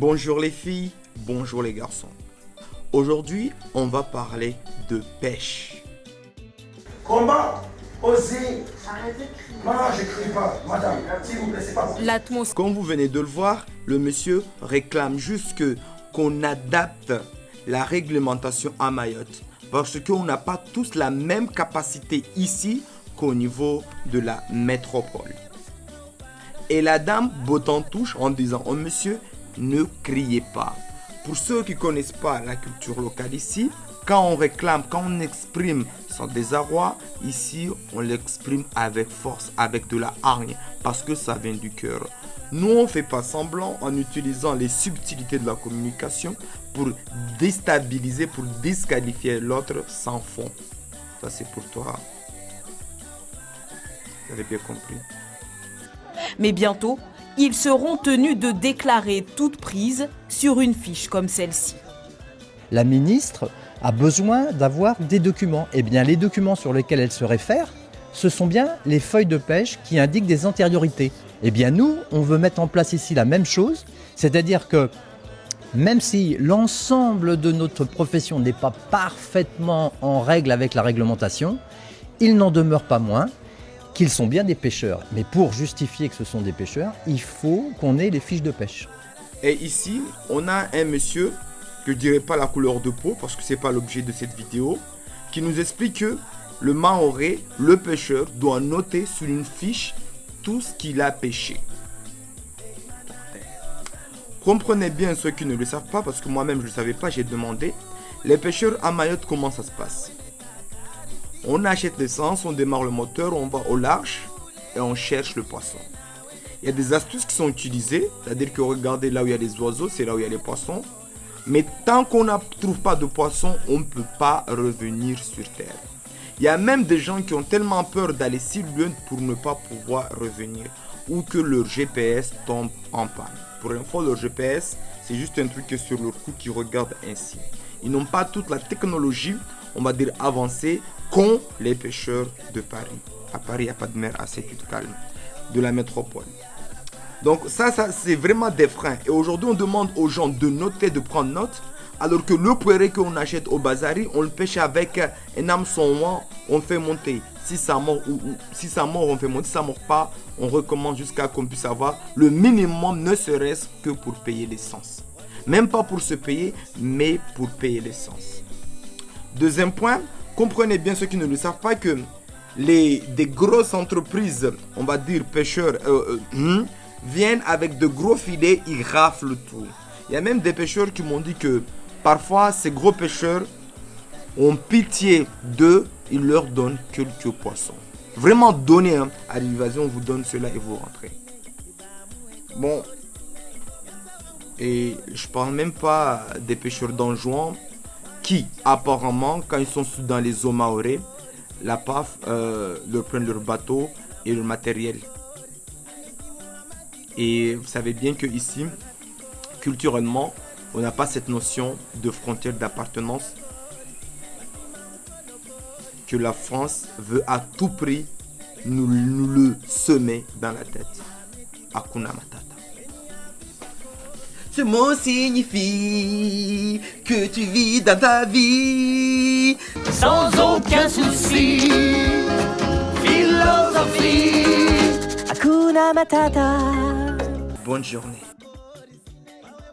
Bonjour les filles, bonjour les garçons. Aujourd'hui, on va parler de pêche. Comment oser... Non, je crie pas, madame, s'il vous plaît, c'est pas bon. L'atmosphère. Comme vous venez de le voir, le monsieur réclame juste qu'on adapte la réglementation à Mayotte. Parce qu'on n'a pas tous la même capacité ici qu'au niveau de la métropole. Et la dame botte en touche en disant au monsieur, ne criez pas. Pour ceux qui ne connaissent pas la culture locale ici, quand on réclame, quand on exprime son désarroi, ici on l'exprime avec force, avec de la hargne, parce que ça vient du cœur. Nous on ne fait pas semblant en utilisant les subtilités de la communication pour déstabiliser, pour disqualifier l'autre sans fond. Ça c'est pour toi. Vous avez bien compris. Mais bientôt, ils seront tenus de déclarer toute prise sur une fiche comme celle-ci. La ministre a besoin d'avoir des documents. Eh bien, les documents sur lesquels elle se réfère, ce sont bien les feuilles de pêche qui indiquent des antériorités. Eh bien, nous, on veut mettre en place ici la même chose, c'est-à-dire que même si l'ensemble de notre profession n'est pas parfaitement en règle avec la réglementation, il n'en demeure pas moins qu'ils sont bien des pêcheurs. Mais pour justifier que ce sont des pêcheurs, il faut qu'on ait les fiches de pêche. Et ici, on a un monsieur, que je ne dirai pas la couleur de peau, parce que ce n'est pas l'objet de cette vidéo, qui nous explique que le Mahorais, le pêcheur, doit noter sur une fiche tout ce qu'il a pêché. Comprenez bien ceux qui ne le savent pas, parce que moi-même je ne le savais pas, j'ai demandé. Les pêcheurs à Mayotte, comment ça se passe? On achète l'essence, on démarre le moteur, on va au large et on cherche le poisson. Il y a des astuces qui sont utilisées, c'est-à-dire que regardez là où il y a les oiseaux, c'est là où il y a les poissons. Mais tant qu'on ne trouve pas de poisson, on ne peut pas revenir sur terre. Il y a même des gens qui ont tellement peur d'aller si loin pour ne pas pouvoir revenir ou que leur GPS tombe en panne. Pour info, leur GPS, c'est juste un truc sur leur cou qui regarde ainsi. Ils n'ont pas toute la technologie, on va dire avancée, qu'ont les pêcheurs de Paris. À Paris, il n'y a pas de mer assez calme, de la métropole. Donc ça c'est vraiment des freins. Et aujourd'hui, on demande aux gens de noter, de prendre note, alors que le poiré qu'on achète au bazari, on le pêche avec un hameçon, on fait monter. Si ça mord, si ça mord, on fait monter. Si ça ne mord pas, on recommence jusqu'à qu'on puisse avoir le minimum, ne serait-ce que pour payer l'essence. Même pas pour se payer, mais pour payer l'essence. Deuxième point, comprenez bien ceux qui ne le savent pas que des grosses entreprises, on va dire pêcheurs, viennent avec de gros filets, ils raflent tout. Il y a même des pêcheurs qui m'ont dit que parfois ces gros pêcheurs ont pitié d'eux, ils leur donnent quelques poissons. Vraiment donner à l'invasion, on vous donne cela et vous rentrez. Bon, et je parle même pas des pêcheurs d'Anjouan qui apparemment quand ils sont dans les eaux maorais, la PAF leur prennent leur bateau et leur matériel. Et vous savez bien que ici, culturellement, on n'a pas cette notion de frontière d'appartenance que la France veut à tout prix nous le semer dans la tête. Hakuna Matata. Ce mot signifie que tu vis dans ta vie sans aucun souci. Philosophie. Hakuna Matata. Bonne journée.